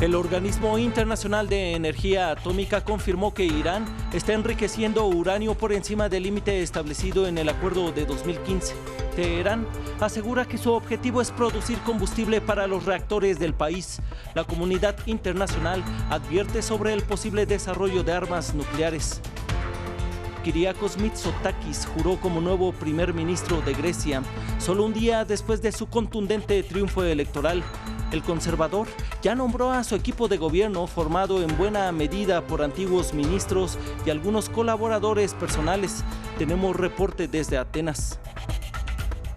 El Organismo Internacional de Energía Atómica confirmó que Irán está enriqueciendo uranio por encima del límite establecido en el acuerdo de 2015. Teherán asegura que su objetivo es producir combustible para los reactores del país. La comunidad internacional advierte sobre el posible desarrollo de armas nucleares. Kyriakos Mitsotakis juró como nuevo primer ministro de Grecia, solo un día después de su contundente triunfo electoral. El conservador ya nombró a su equipo de gobierno, formado en buena medida por antiguos ministros y algunos colaboradores personales. Tenemos reporte desde Atenas.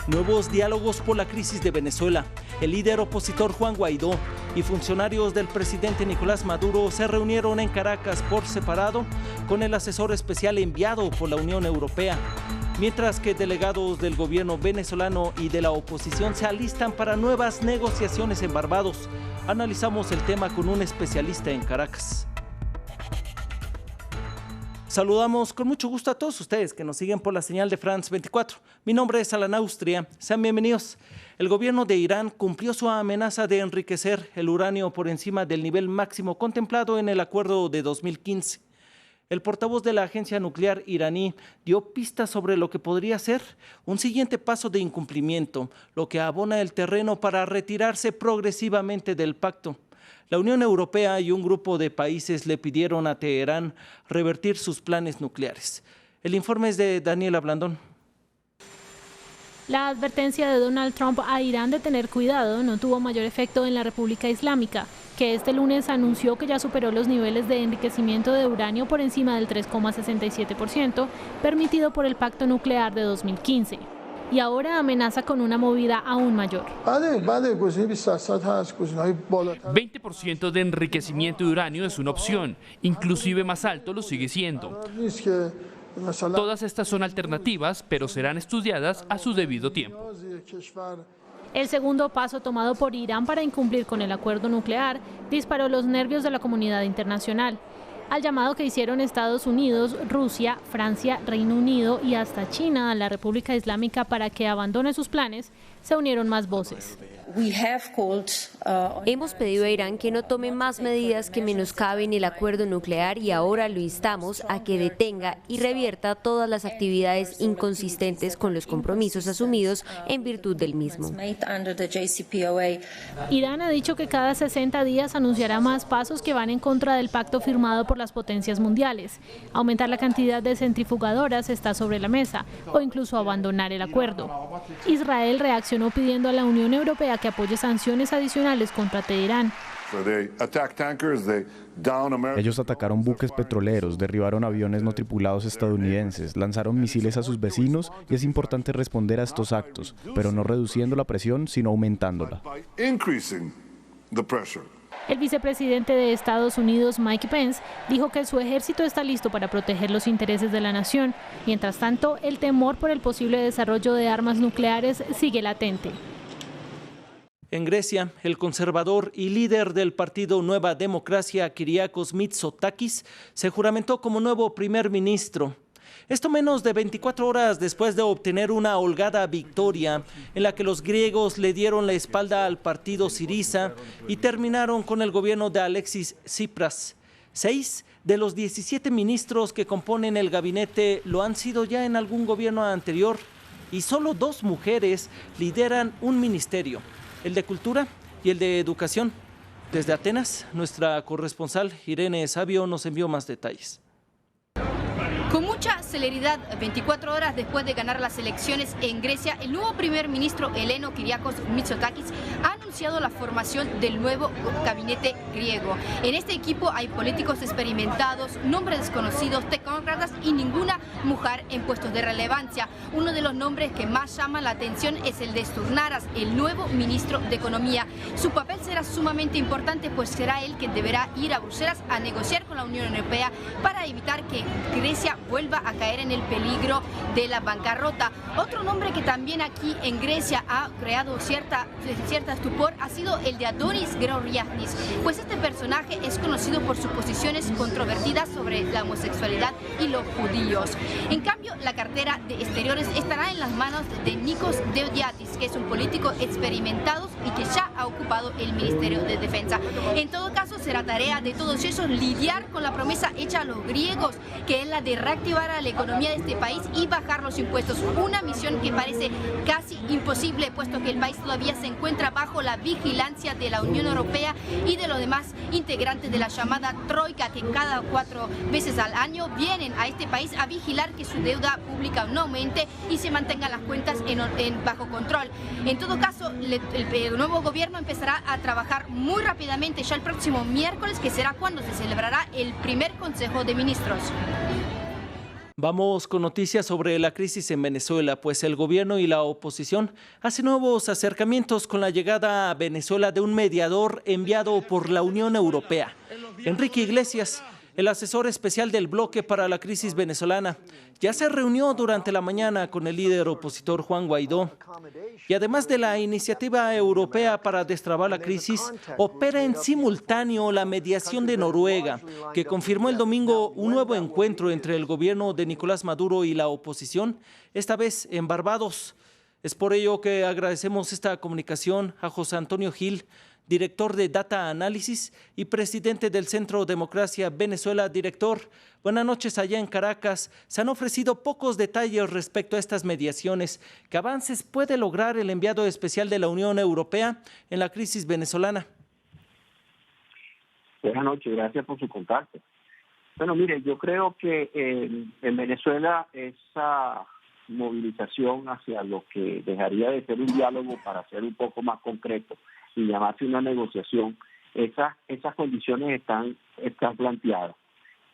Nuevos diálogos por la crisis de Venezuela. El líder opositor Juan Guaidó y funcionarios del presidente Nicolás Maduro se reunieron en Caracas por separado con el asesor especial enviado por la Unión Europea, mientras que delegados del gobierno venezolano y de la oposición se alistan para nuevas negociaciones en Barbados. Analizamos el tema con un especialista en Caracas. Saludamos con mucho gusto a todos ustedes que nos siguen por la señal de France 24. Mi nombre es Alan Austria. Sean bienvenidos. El gobierno de Irán cumplió su amenaza de enriquecer el uranio por encima del nivel máximo contemplado en el acuerdo de 2015. El portavoz de la agencia nuclear iraní dio pistas sobre lo que podría ser un siguiente paso de incumplimiento, lo que abona el terreno para retirarse progresivamente del pacto. La Unión Europea y un grupo de países le pidieron a Teherán revertir sus planes nucleares. El informe es de Daniela Blandón. La advertencia de Donald Trump a Irán de tener cuidado no tuvo mayor efecto en la República Islámica, que este lunes anunció que ya superó los niveles de enriquecimiento de uranio por encima del 3,67%, permitido por el pacto nuclear de 2015. Y ahora amenaza con una movida aún mayor. 20% de enriquecimiento de uranio es una opción, inclusive más alto lo sigue siendo. Todas estas son alternativas, pero serán estudiadas a su debido tiempo. El segundo paso tomado por Irán para incumplir con el acuerdo nuclear disparó los nervios de la comunidad internacional. Al llamado que hicieron Estados Unidos, Rusia, Francia, Reino Unido y hasta China a la República Islámica para que abandone sus planes, se unieron más voces. Hemos pedido a Irán que no tome más medidas que menoscaben el acuerdo nuclear y ahora lo instamos a que detenga y revierta todas las actividades inconsistentes con los compromisos asumidos en virtud del mismo. Irán ha dicho que cada 60 días anunciará más pasos que van en contra del pacto firmado por las potencias mundiales. Aumentar la cantidad de centrifugadoras está sobre la mesa o incluso abandonar el acuerdo. Israel reaccionó pidiendo a la Unión Europea que apoye sanciones adicionales contra Teherán. Ellos atacaron buques petroleros, derribaron aviones no tripulados estadounidenses, lanzaron misiles a sus vecinos y es importante responder a estos actos, pero no reduciendo la presión, sino aumentándola. El vicepresidente de Estados Unidos, Mike Pence, dijo que su ejército está listo para proteger los intereses de la nación. Mientras tanto, el temor por el posible desarrollo de armas nucleares sigue latente. En Grecia, el conservador y líder del partido Nueva Democracia, Kyriakos Mitsotakis, se juramentó como nuevo primer ministro. Esto menos de 24 horas después de obtener una holgada victoria en la que los griegos le dieron la espalda al partido Syriza y terminaron con el gobierno de Alexis Tsipras. 6 de los 17 ministros que componen el gabinete lo han sido ya en algún gobierno anterior y solo 2 mujeres lideran un ministerio, el de Cultura y el de Educación. Desde Atenas, nuestra corresponsal Irene Sabio nos envió más detalles. Con mucha celeridad, 24 horas después de ganar las elecciones en Grecia, el nuevo primer ministro heleno Kyriakos Mitsotakis ha anunciado la formación del nuevo gabinete griego. En este equipo hay políticos experimentados, nombres desconocidos, tecnócratas y ninguna mujer en puestos de relevancia. Uno de los nombres que más llama la atención es el de Stournaras, el nuevo ministro de Economía. Su papel será sumamente importante, pues será él quien deberá ir a Bruselas a negociar con la Unión Europea para evitar que Grecia vuelva a caer en el peligro de la bancarrota. Otro nombre que también aquí en Grecia ha creado cierta estupor ha sido el de Adonis Georgiadis, pues este personaje es conocido por sus posiciones controvertidas sobre la homosexualidad y los judíos. En cambio, la cartera de exteriores estará en las manos de Nikos Deodiatis, que es un político experimentado y que ya ha ocupado el Ministerio de Defensa. En todo caso, será tarea de todos ellos lidiar con la promesa hecha a los griegos, que es la de reactivar a la economía de este país y bajar los impuestos. Una misión que parece casi imposible, puesto que el país todavía se encuentra bajo la vigilancia de la Unión Europea y de los demás integrantes de la llamada Troika, que cada 4 veces al año vienen a este país a vigilar que su deuda pública no aumente y se mantengan las cuentas bajo control. En todo caso, el nuevo gobierno empezará a trabajar muy rápidamente ya el próximo miércoles, que será cuando se celebrará el primer Consejo de Ministros. Vamos con noticias sobre la crisis en Venezuela, pues el gobierno y la oposición hacen nuevos acercamientos con la llegada a Venezuela de un mediador enviado por la Unión Europea. Enrique Iglesias, el asesor especial del bloque para la crisis venezolana, ya se reunió durante la mañana con el líder opositor Juan Guaidó. Y además de la iniciativa europea para destrabar la crisis, opera en simultáneo la mediación de Noruega, que confirmó el domingo un nuevo encuentro entre el gobierno de Nicolás Maduro y la oposición, esta vez en Barbados. Es por ello que agradecemos esta comunicación a José Antonio Gil, director de Data Análisis y presidente del Centro Democracia Venezuela. Director, buenas noches allá en Caracas. Se han ofrecido pocos detalles respecto a estas mediaciones. ¿Qué avances puede lograr el enviado especial de la Unión Europea en la crisis venezolana? Buenas noches, gracias por su contacto. Bueno, mire, yo creo que en Venezuela esa movilización hacia lo que dejaría de ser un diálogo para ser un poco más concreto y llamarse una negociación, esas condiciones están planteadas.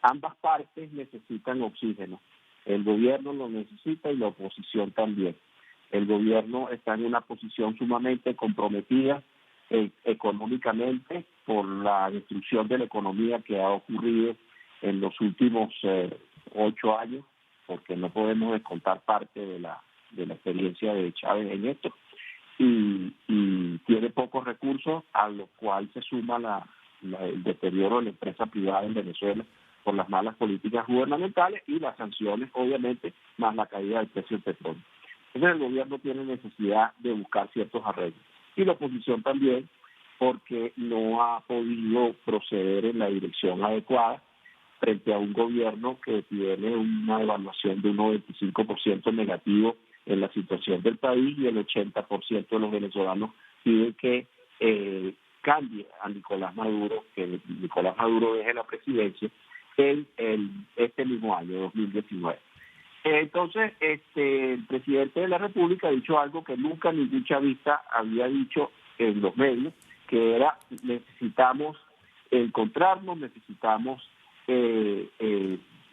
Ambas partes necesitan oxígeno. El gobierno lo necesita y la oposición también. El gobierno está en una posición sumamente comprometida económicamente por la destrucción de la economía que ha ocurrido en los últimos 8 años, porque no podemos descontar parte de la experiencia de Chávez en esto. Y tiene pocos recursos, a lo cual se suma el deterioro de la empresa privada en Venezuela por las malas políticas gubernamentales y las sanciones, obviamente, más la caída del precio del petróleo. Entonces el gobierno tiene necesidad de buscar ciertos arreglos. Y la oposición también, porque no ha podido proceder en la dirección adecuada frente a un gobierno que tiene una evaluación de un 95% negativo en la situación del país, y el 80% de los venezolanos piden que cambie a Nicolás Maduro, que Nicolás Maduro deje la presidencia en este mismo año, 2019. Entonces, el presidente de la República ha dicho algo que nunca ningún chavista había dicho en los medios, que era: necesitamos encontrarnos, necesitamos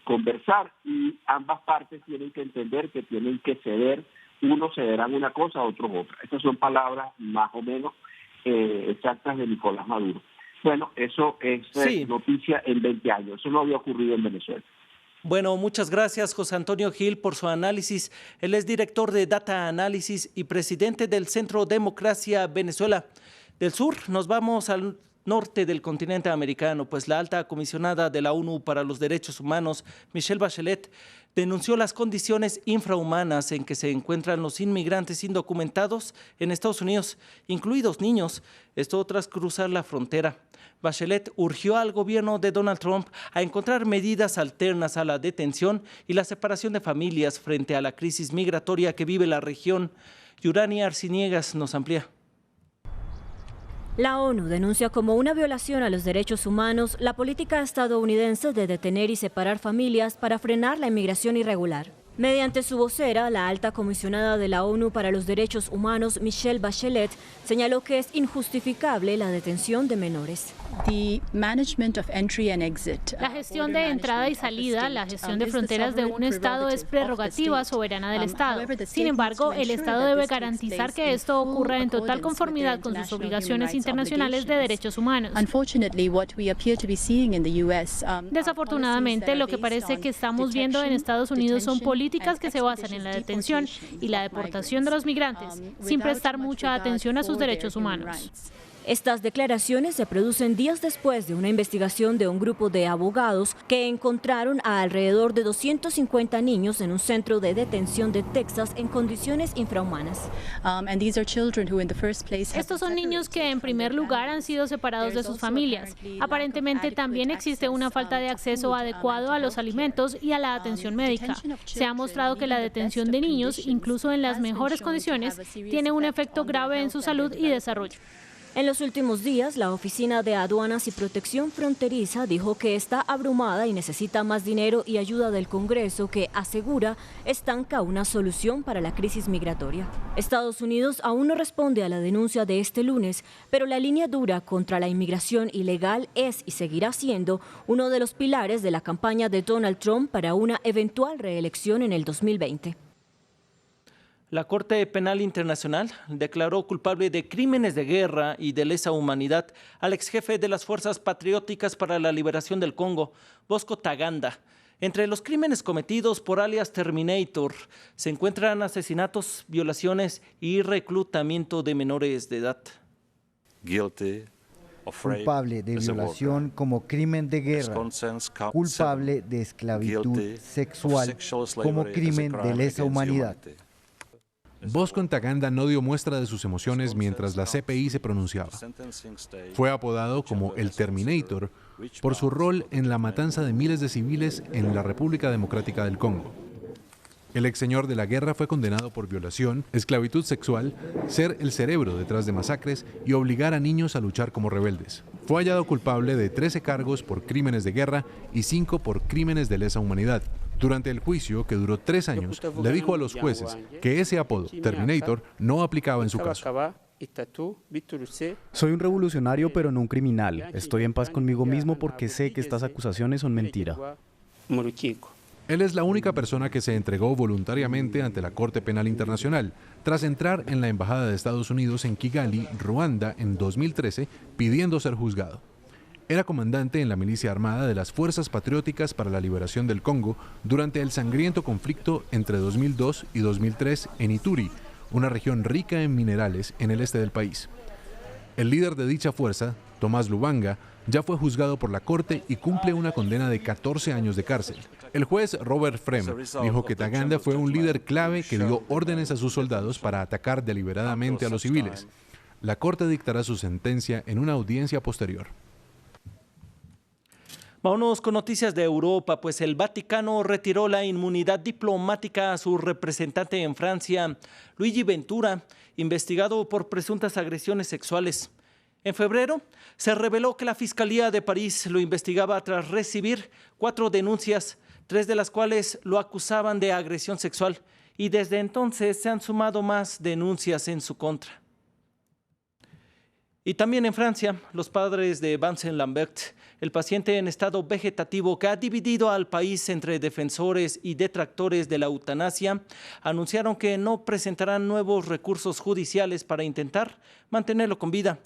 conversar, y ambas partes tienen que entender que tienen que ceder. Unos cederán una cosa, otros otra. Estas son palabras más o menos exactas de Nicolás Maduro. Bueno, eso es noticia en 20 años. Eso no había ocurrido en Venezuela. Bueno, muchas gracias, José Antonio Gil, por su análisis. Él es director de Data Análisis y presidente del Centro Democracia Venezuela. Del sur nos vamos al norte del continente americano, pues la alta comisionada de la ONU para los Derechos Humanos, Michelle Bachelet, denunció las condiciones infrahumanas en que se encuentran los inmigrantes indocumentados en Estados Unidos, incluidos niños, esto tras cruzar la frontera. Bachelet urgió al gobierno de Donald Trump a encontrar medidas alternas a la detención y la separación de familias frente a la crisis migratoria que vive la región. Yurani Arciniegas nos amplía. La ONU denuncia como una violación a los derechos humanos la política estadounidense de detener y separar familias para frenar la inmigración irregular. Mediante su vocera, la alta comisionada de la ONU para los Derechos Humanos, Michelle Bachelet, señaló que es injustificable la detención de menores. La gestión de entrada y salida, la gestión de fronteras de un Estado es prerrogativa soberana del Estado. Sin embargo, el Estado debe garantizar que esto ocurra en total conformidad con sus obligaciones internacionales de derechos humanos. Desafortunadamente, lo que parece que estamos viendo en Estados Unidos son políticas que se basan en la detención y la deportación de los migrantes, sin prestar mucha atención a sus derechos humanos. Estas declaraciones se producen días después de una investigación de un grupo de abogados que encontraron a alrededor de 250 niños en un centro de detención de Texas en condiciones infrahumanas. Estos son niños que en primer lugar han sido separados de sus familias. Aparentemente también existe una falta de acceso adecuado a los alimentos y a la atención médica. Se ha mostrado que la detención de niños, incluso en las mejores condiciones, tiene un efecto grave en su salud y desarrollo. En los últimos días, la Oficina de Aduanas y Protección Fronteriza dijo que está abrumada y necesita más dinero y ayuda del Congreso, que asegura estanca una solución para la crisis migratoria. Estados Unidos aún no responde a la denuncia de este lunes, pero la línea dura contra la inmigración ilegal es y seguirá siendo uno de los pilares de la campaña de Donald Trump para una eventual reelección en el 2020. La Corte Penal Internacional declaró culpable de crímenes de guerra y de lesa humanidad al exjefe de las Fuerzas Patrióticas para la Liberación del Congo, Bosco Ntaganda. Entre los crímenes cometidos por alias Terminator se encuentran asesinatos, violaciones y reclutamiento de menores de edad. Culpable de violación como crimen de guerra, culpable de esclavitud sexual como crimen de lesa humanidad. Bosco Ntaganda no dio muestra de sus emociones mientras la CPI se pronunciaba. Fue apodado como el Terminator por su rol en la matanza de miles de civiles en la República Democrática del Congo. El ex señor de la guerra fue condenado por violación, esclavitud sexual, ser el cerebro detrás de masacres y obligar a niños a luchar como rebeldes. Fue hallado culpable de 13 cargos por crímenes de guerra y 5 por crímenes de lesa humanidad. Durante el juicio, que duró 3 años, le dijo a los jueces que ese apodo, Terminator, no aplicaba en su caso. Soy un revolucionario, pero no un criminal. Estoy en paz conmigo mismo porque sé que estas acusaciones son mentira. Él es la única persona que se entregó voluntariamente ante la Corte Penal Internacional, tras entrar en la Embajada de Estados Unidos en Kigali, Ruanda, en 2013, pidiendo ser juzgado. Era comandante en la milicia armada de las Fuerzas Patrióticas para la Liberación del Congo durante el sangriento conflicto entre 2002 y 2003 en Ituri, una región rica en minerales en el este del país. El líder de dicha fuerza, Tomás Lubanga, ya fue juzgado por la corte y cumple una condena de 14 años de cárcel. El juez Robert Frem dijo que Ntaganda fue un líder clave que dio órdenes a sus soldados para atacar deliberadamente a los civiles. La corte dictará su sentencia en una audiencia posterior. Vámonos con noticias de Europa, pues el Vaticano retiró la inmunidad diplomática a su representante en Francia, Luigi Ventura, investigado por presuntas agresiones sexuales. En febrero, se reveló que la Fiscalía de París lo investigaba tras recibir 4 denuncias, 3 de las cuales lo acusaban de agresión sexual, y desde entonces se han sumado más denuncias en su contra. Y también en Francia, los padres de Vincent Lambert, el paciente en estado vegetativo que ha dividido al país entre defensores y detractores de la eutanasia, anunciaron que no presentarán nuevos recursos judiciales para intentar mantenerlo con vida.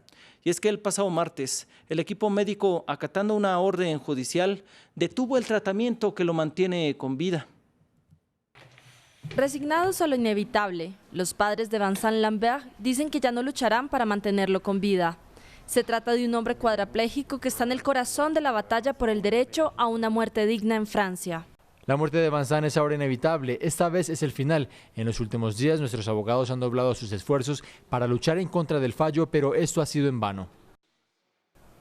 Y es que el pasado martes, el equipo médico, acatando una orden judicial, detuvo el tratamiento que lo mantiene con vida. Resignados a lo inevitable, los padres de Vincent Lambert dicen que ya no lucharán para mantenerlo con vida. Se trata de un hombre cuadrapléjico que está en el corazón de la batalla por el derecho a una muerte digna en Francia. La muerte de Vincent es ahora inevitable, esta vez es el final. En los últimos días nuestros abogados han doblado sus esfuerzos para luchar en contra del fallo, pero esto ha sido en vano.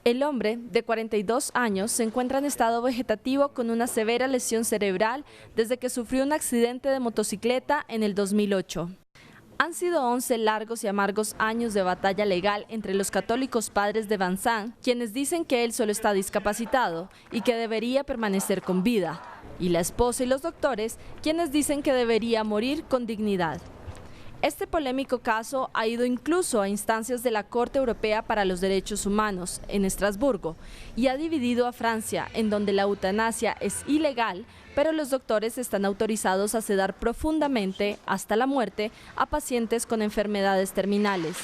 El hombre, de 42 años, se encuentra en estado vegetativo con una severa lesión cerebral desde que sufrió un accidente de motocicleta en el 2008. Han sido 11 largos y amargos años de batalla legal entre los católicos padres de Vincent, quienes dicen que él solo está discapacitado y que debería permanecer con vida, y la esposa y los doctores, quienes dicen que debería morir con dignidad. Este polémico caso ha ido incluso a instancias de la Corte Europea para los Derechos Humanos en Estrasburgo y ha dividido a Francia, en donde la eutanasia es ilegal, pero los doctores están autorizados a sedar profundamente hasta la muerte a pacientes con enfermedades terminales.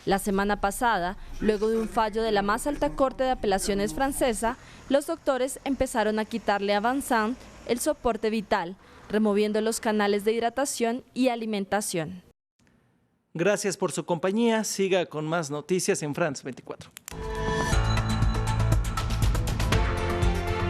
La semana pasada, luego de un fallo de la más alta corte de apelaciones francesa, los doctores empezaron a quitarle a Vincent el soporte vital, removiendo los canales de hidratación y alimentación. Gracias por su compañía. Siga con más noticias en France 24.